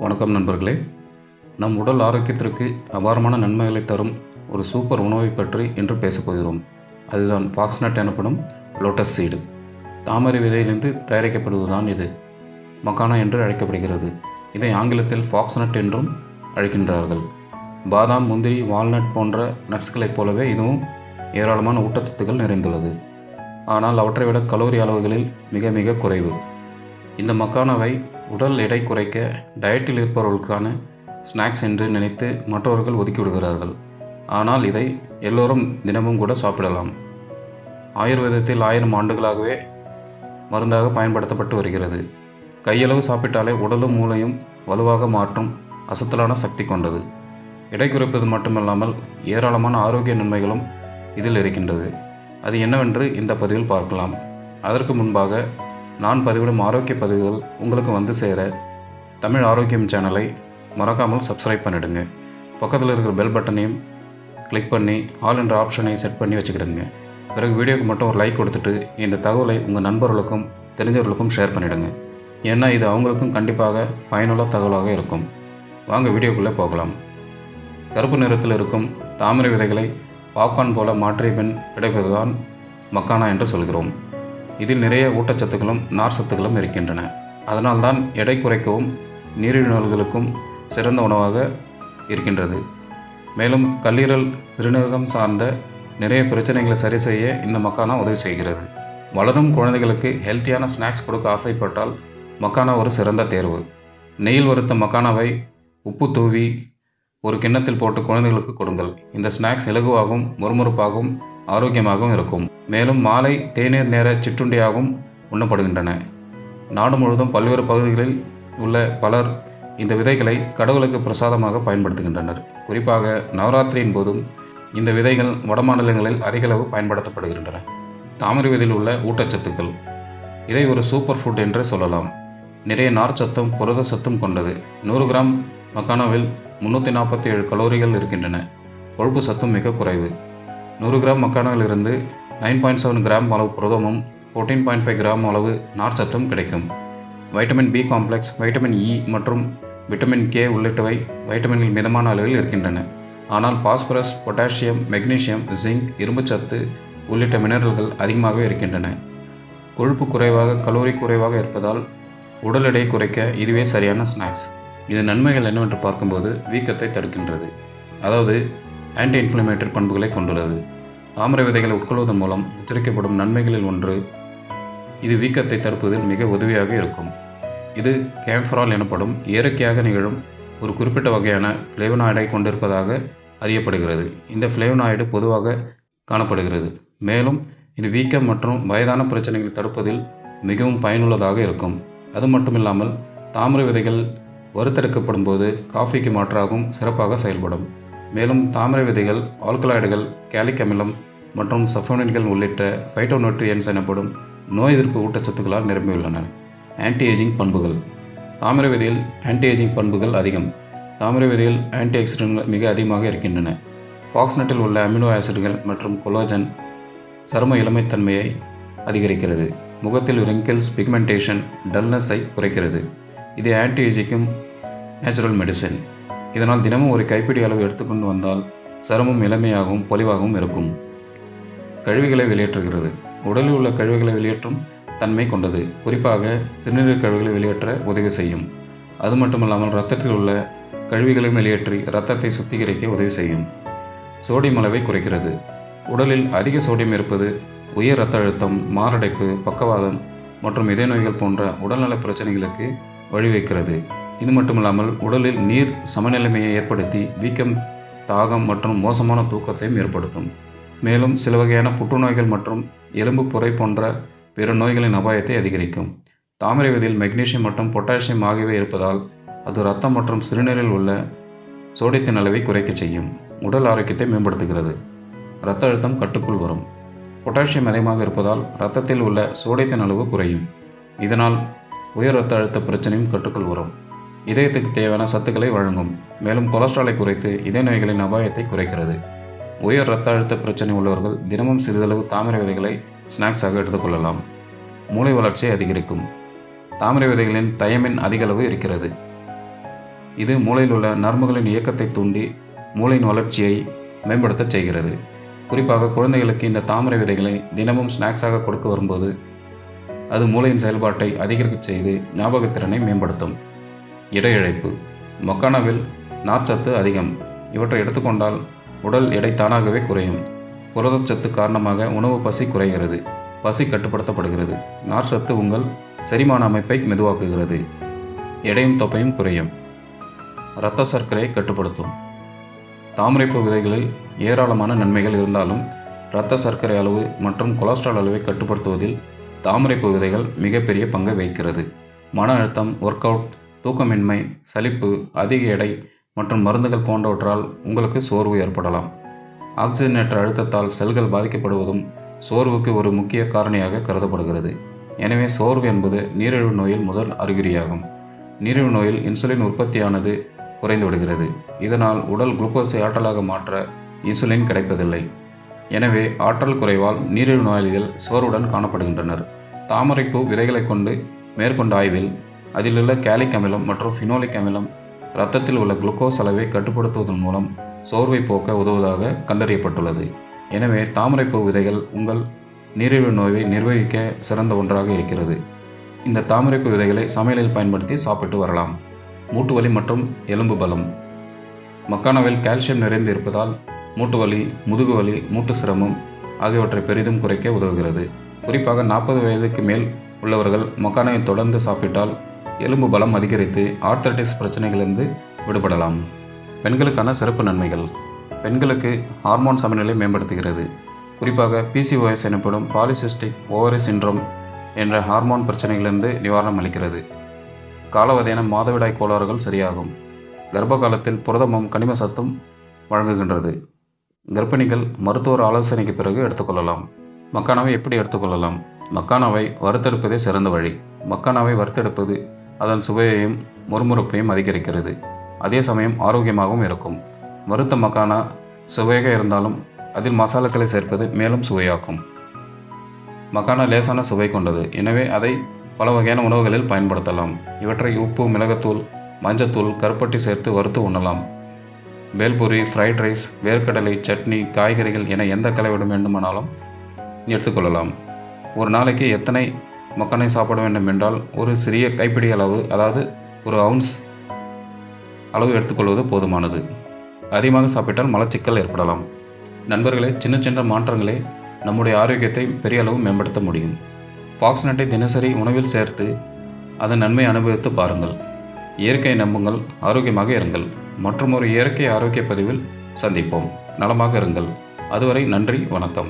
வணக்கம் நண்பர்களே. நம் உடல் ஆரோக்கியத்திற்கு அபாரமான நன்மைகளை தரும் ஒரு சூப்பர் உணவை பற்றி இன்று பேசப் போகிறோம். அதுதான் ஃபாக்ஸ்நட் எனப்படும் லோட்டஸ் சீடு. தாமரை விதையிலிருந்து தயாரிக்கப்படுவதுதான் இது. மக்கானா என்று அழைக்கப்படுகிறது. இதை ஆங்கிலத்தில் ஃபாக்ஸ்நட் என்றும் அழைக்கின்றார்கள். பாதாம், முந்திரி, வால்நட் போன்ற நட்ஸ்களைப் போலவே இதுவும் ஏராளமான ஊட்டச்சத்துக்கள் நிறைந்துள்ளது. ஆனால் அவற்றை விட கலோரி அளவுகளில் மிக மிக குறைவு. இந்த மக்கானாவை உடல் எடை குறைக்க டயட்டில் இருப்பவர்களுக்கான ஸ்நாக்ஸ் என்று நினைத்து மற்றவர்கள் ஒதுக்கிவிடுகிறார்கள். ஆனால் இதை எல்லோரும் தினமும் கூட சாப்பிடலாம். ஆயுர்வேதத்தில் 1000 ஆண்டுகளாகவே மருந்தாக பயன்படுத்தப்பட்டு வருகிறது. கையளவு சாப்பிட்டாலே உடலும் மூளையும் வலுவாக மாற்றும் அசத்தலான சக்தி கொண்டது. எடை குறைப்பது மட்டுமல்லாமல் ஏராளமான ஆரோக்கிய நன்மைகளும் இதில் இருக்கின்றது. அது என்னவென்று இந்த பதிவில் பார்க்கலாம். அதற்கு முன்பாக நான் பதிவிடும் ஆரோக்கிய பதிவுகள் உங்களுக்கு வந்து சேர தமிழ் ஆரோக்கியம் சேனலை மறக்காமல் சப்ஸ்கிரைப் பண்ணிடுங்க. பக்கத்தில் இருக்கிற பெல் பட்டனையும் கிளிக் பண்ணி ஆல் என்ற ஆப்ஷனை செட் பண்ணி வச்சுக்கிடுங்க. பிறகு வீடியோக்கு மட்டும் ஒரு லைக் கொடுத்துட்டு இந்த தகவலை உங்கள் நண்பர்களுக்கும் தெரிஞ்சவர்களுக்கும் ஷேர் பண்ணிவிடுங்க. ஏன்னா இது அவங்களுக்கும் கண்டிப்பாக பயனுள்ள தகவலாக இருக்கும். வாங்க வீடியோக்குள்ளே போகலாம். கருப்பு நிறத்தில் இருக்கும் தாமரை விதைகளை பாப்கார்ன் போல மாற்றிய பின் கிடைப்பதுதான் மக்கானா என்று சொல்கிறோம். இதில் நிறைய ஊட்டச்சத்துக்களும் நார் சத்துக்களும் இருக்கின்றன. அதனால்தான் எடை குறைக்கவும் நீரிழிவுகளுக்கும் சிறந்த உணவாக இருக்கின்றது. மேலும் கல்லீரல், சிறுநீரகம் சார்ந்த நிறைய பிரச்சனைகளை சரி செய்ய இந்த மக்கானா உதவி செய்கிறது. வளரும் குழந்தைகளுக்கு ஹெல்த்தியான ஸ்நாக்ஸ் கொடுக்க ஆசைப்பட்டால் மக்கானா ஒரு சிறந்த தேர்வு. நெய்யில் வறுத்த மக்கானாவை உப்பு தூவி ஒரு கிண்ணத்தில் போட்டு குழந்தைகளுக்கு கொடுங்கள். இந்த ஸ்நாக்ஸ் இலகுவாகவும் முறுமுறுப்பாகவும் ஆரோக்கியமாகவும் இருக்கும். மேலும் மாலை தேநீர் நேர சிற்றுண்டியாகவும் உண்ணப்படுகின்றன. நாடு முழுவதும் பல்வேறு பகுதிகளில் உள்ள பலர் இந்த விதைகளை கடவுளுக்கு பிரசாதமாக பயன்படுத்துகின்றனர். குறிப்பாக நவராத்திரியின் போதும் இந்த விதைகள் வடமாநிலங்களில் அதிகளவு பயன்படுத்தப்படுகின்றன. தாமரை விதையில் உள்ள ஊட்டச்சத்துக்கள். இதை ஒரு சூப்பர் ஃபுட் என்று சொல்லலாம். நிறைய நார்ச்சத்தும் புரத சத்தும் கொண்டது. 100 கிராம் மக்கானாவில் 347 கலோரிகள் இருக்கின்றன. கொழுப்பு சத்தும் மிக குறைவு. 100 கிராம் மக்கானாவிலிருந்து 9.7 கிராம் அளவு புரதமும் 14.5 கிராம் அளவு நார்ச்சத்தும் கிடைக்கும். Vitamin B complex, vitamin E மற்றும் விட்டமின் கே உள்ளிட்டவை வைட்டமின்கள் மிதமான அளவில் இருக்கின்றன. ஆனால் பாஸ்பரஸ், பொட்டாசியம், மெக்னீசியம், ஜிங்க், இரும்புச்சத்து உள்ளிட்ட மினரல்கள் அதிகமாகவே இருக்கின்றன. கொழுப்பு குறைவாக, கலோரி குறைவாக இருப்பதால் உடல் எடையை குறைக்க இதுவே சரியான ஸ்நாக்ஸ். இதன் நன்மைகள் என்னவென்று பார்க்கும்போது வீக்கத்தை தடுக்கின்றது. அதாவது ஆன்டி இன்ஃப்ளமேட்டரி பண்புகளை கொண்டுள்ளது. தாமரை விதைகளை உட்கொள்வதன் மூலம் உச்சரிக்கப்படும் நன்மைகளில் ஒன்று இது வீக்கத்தை தடுப்பதில் மிக உதவியாக இருக்கும். இது கேம்ஃபரால் எனப்படும் இயற்கையாக நிகழும் ஒரு குறிப்பிட்ட வகையான ஃப்ளேவனாய்டை கொண்டிருப்பதாக அறியப்படுகிறது. இந்த ஃப்ளேவனாய்டு பொதுவாக காணப்படுகிறது. மேலும் இது வீக்கம் மற்றும் வயதான பிரச்சனைகளை தடுப்பதில் மிகவும் பயனுள்ளதாக இருக்கும். அது மட்டுமில்லாமல் தாமரை விதைகள் வறுத்தெடுக்கப்படும் போது காஃபிக்கு மாற்றாகவும் சிறப்பாக செயல்படும். மேலும் தாமரை விதைகள் ஆல்கலாய்டுகள், கேலிக் அமிலம் மற்றும் சஃபோனின்கள் உள்ளிட்ட ஃபைட்டோநியூட்ரியன்ஸ் எனப்படும் நோய் எதிர்ப்பு ஊட்டச்சத்துக்களால் நிரம்பியுள்ளன. ஆன்டி ஏஜிங் பண்புகள். தாமரை விதையில் ஆன்டி ஏஜிங் பண்புகள் அதிகம். தாமரை விதையில் ஆன்டி ஆக்சிடென்ட்கள் மிக அதிகமாக இருக்கின்றன. ஃபாக்ஸ்நட்டில் உள்ள அமினோ ஆசிட்கள் மற்றும் கொலாஜன் சரும இளமைத்தன்மையை அதிகரிக்கிறது. முகத்தில் ரிங்கிள்ஸ், பிக்மெண்டேஷன், டல்னஸை குறைக்கிறது. இது ஆன்டி ஏஜிங்கும் நேச்சுரல் மெடிசன். இதனால் தினமும் ஒரு கைப்பிடி அளவு எடுத்துக்கொண்டு வந்தால் சருமம் இளமையாகவும் பொலிவாகவும் இருக்கும். கழிவுகளை வெளியேற்றுகிறது. உடலில் உள்ள கழிவுகளை வெளியேற்றும் தன்மை கொண்டது. குறிப்பாக சிறுநீர் கழிவுகளை வெளியேற்ற உதவி செய்யும். அது மட்டுமல்லாமல் இரத்தத்தில் உள்ள கழிவுகளையும் வெளியேற்றி இரத்தத்தை சுத்திகரிக்க உதவி செய்யும். சோடியம் அளவை குறைக்கிறது. உடலில் அதிக சோடியம் இருப்பது உயர் இரத்த அழுத்தம், மாரடைப்பு, பக்கவாதம் மற்றும் இதய நோய்கள் போன்ற உடல்நல பிரச்சனைகளுக்கு வழிவகுக்கிறது. இது மட்டுமில்லாமல் உடலில் நீர் சமநிலைமையை ஏற்படுத்தி வீக்கம், தாகம் மற்றும் மோசமான தூக்கத்தையும் ஏற்படுத்தும். மேலும் சில வகையான புற்றுநோய்கள் மற்றும் எலும்பு புரை போன்ற பிற நோய்களின் அபாயத்தை அதிகரிக்கும். தாமரை விதையில் மெக்னீசியம் மற்றும் பொட்டாசியம் ஆகியவை இருப்பதால் அது இரத்தம் மற்றும் சிறுநீரில் உள்ள சோடியத்தின் அளவை குறைக்க செய்யும். உடல் ஆரோக்கியத்தை மேம்படுத்துகிறது. இரத்த அழுத்தம் கட்டுக்குள் வரும். பொட்டாசியம் அதிகமாக இருப்பதால் இரத்தத்தில் உள்ள சோடியத்தின் அளவு குறையும். இதனால் உயர் இரத்த அழுத்த பிரச்சனையும் கட்டுக்குள் வரும். இதயத்துக்கு தேவையான சத்துக்களை வழங்கும். மேலும் கொலஸ்ட்ராலை குறைத்து இதய நோய்களின் அபாயத்தை குறைக்கிறது. உயர் இரத்த அழுத்த பிரச்சனை உள்ளவர்கள் தினமும் சிறிதளவு தாமரை விதைகளை ஸ்நாக்ஸாக எடுத்துக்கொள்ளலாம். மூளை வளர்ச்சியை அதிகரிக்கும். தாமரை விதைகளின் தயமின் அதிகளவு இருக்கிறது. இது மூளையில் உள்ள நரம்புகளின் இயக்கத்தை தூண்டி மூளையின் வளர்ச்சியை மேம்படுத்தச் செய்கிறது. குறிப்பாக குழந்தைகளுக்கு இந்த தாமரை விதைகளை தினமும் ஸ்நாக்ஸாக கொடுக்க வரும்போது அது மூளையின் செயல்பாட்டை அதிகரிக்கச் செய்து ஞாபகத்திறனை மேம்படுத்தும். எடை இழப்பு. மக்கானாவில் நார்ச்சத்து அதிகம். இவற்றை எடுத்துக்கொண்டால் உடல் எடை தானாகவே குறையும். புரதச்சத்து காரணமாக உணவு பசி குறைகிறது, பசி கட்டுப்படுத்தப்படுகிறது. நார்ச்சத்து உங்கள் செரிமான அமைப்பை மெதுவாக்குகிறது, எடையும் தொப்பையும் குறையும். இரத்த சர்க்கரையை கட்டுப்படுத்தும். தாமரைப்பூ விதைகளில் ஏராளமான நன்மைகள் இருந்தாலும் இரத்த சர்க்கரை அளவு மற்றும் கொலஸ்ட்ரால் அளவை கட்டுப்படுத்துவதில் தாமரைப்பூ விதைகள் மிகப்பெரிய பங்கை வகிக்கிறது. மன அழுத்தம், ஒர்க் அவுட், தூக்கமின்மை, சலிப்பு, அதிக எடை மற்றும் மருந்துகள் போன்றவற்றால் உங்களுக்கு சோர்வு ஏற்படலாம். ஆக்சிஜனேற்ற அழுத்தத்தால் செல்கள் பாதிக்கப்படுவதும் சோர்வுக்கு ஒரு முக்கிய காரணியாக கருதப்படுகிறது. எனவே சோர்வு என்பது நீரிழிவு நோயில் முதல் அறிகுறியாகும். நீரிழிவு நோயில் இன்சுலின் உற்பத்தியானது குறைந்து விடுகிறது. இதனால் உடல் குளுக்கோஸை ஆற்றலாக மாற்ற இன்சுலின் கிடைப்பதில்லை. எனவே ஆற்றல் குறைவால் நீரிழிவு நோயாளிகள் சோர்வுடன் காணப்படுகின்றனர். தாமரைப்பூ விதைகளை கொண்டு மேற்கொண்ட ஆய்வில் அதிலுள்ள கேலிக் அமிலம் மற்றும் ஃபினோலிக் அமிலம் இரத்தத்தில் உள்ள குளுக்கோஸ் அளவை கட்டுப்படுத்துவதன் மூலம் சோர்வை போக்க உதவுவதாக கண்டறியப்பட்டுள்ளது. எனவே தாமரைப்பூ விதைகள் உங்கள் நீரிழிவு நோயை நிர்வகிக்க சிறந்த ஒன்றாக இருக்கிறது. இந்த தாமரைப்பூ விதைகளை சமையலில் பயன்படுத்தி சாப்பிட்டு வரலாம். மூட்டு வலி மற்றும் எலும்பு பலம். மக்கானாவில் கால்சியம் நிறைந்து இருப்பதால் மூட்டு வலி, முதுகு வலி, மூட்டு சிரமம் ஆகியவற்றை பெரிதும் குறைக்க உதவுகிறது. குறிப்பாக 40 வயதுக்கு மேல் உள்ளவர்கள் மக்கானாவை தொடர்ந்து சாப்பிட்டால் எலும்பு பலம் அதிகரித்து ஆர்த்தரைட்டிஸ் பிரச்சனைகளிலிருந்து விடுபடலாம். பெண்களுக்கான சிறப்பு நன்மைகள். பெண்களுக்கு ஹார்மோன் சமநிலை மேம்படுத்துகிறது. குறிப்பாக PCOS எனப்படும் பாலிசிஸ்டிக் ஓவரி சிண்ட்ரோம் என்ற ஹார்மோன் பிரச்சனைகளிலிருந்து நிவாரணம் அளிக்கிறது. காலவதையான மாதவிடாய் கோளாறுகள் சரியாகும். கர்ப்ப காலத்தில் புரதமும் கனிம சத்தும் வழங்குகின்றது. கர்ப்பிணிகள் மருத்துவர் ஆலோசனைக்கு பிறகு எடுத்துக்கொள்ளலாம். மக்கானாவை எப்படி எடுத்துக்கொள்ளலாம்? மக்கானாவை வறுத்தெடுப்பதே சிறந்த வழி. மக்கானாவை வறுத்தெடுப்பது அதன் சுவையையும் முறுமுறுப்பையும் அதிகரிக்கிறது. அதே சமயம் ஆரோக்கியமாகவும் இருக்கும். வறுத்த மக்கானா சுவையாக இருந்தாலும் அதில் மசாலாக்களை சேர்ப்பது மேலும் சுவையாக்கும். மக்கானா லேசான சுவை கொண்டது. எனவே அதை பல வகையான உணவுகளில் பயன்படுத்தலாம். இவற்றை உப்பு, மிளகுத்தூள், மஞ்சத்தூள், கருப்பட்டி சேர்த்து வறுத்து உண்ணலாம். பேல்பூரி, ஃப்ரைட் ரைஸ், வேர்க்கடலை, சட்னி, காய்கறிகள் என எந்த கலவையுடன் வேண்டுமானாலும் எடுத்துக்கொள்ளலாம். ஒரு நாளைக்கு எத்தனை மக்கானை சாப்பிட வேண்டும் என்றால் ஒரு சிறிய கைப்பிடி அளவு, அதாவது ஒரு அவுன்ஸ் அளவு எடுத்துக்கொள்வது போதுமானது. அதிகமாக சாப்பிட்டால் மலச்சிக்கல் ஏற்படலாம். நண்பர்களே, சின்ன சின்ன மாற்றங்களே நம்முடைய ஆரோக்கியத்தை பெரிய அளவு மேம்படுத்த முடியும். ஃபாக்ஸ்நட்டை தினசரி உணவில் சேர்த்து அதன் நன்மை அனுபவித்து பாருங்கள். இயற்கையை நம்புங்கள், ஆரோக்கியமாக இருங்கள். மற்றும் ஒரு இயற்கை ஆரோக்கிய பதிவில் சந்திப்போம். நலமாக இருங்கள். அதுவரை நன்றி, வணக்கம்.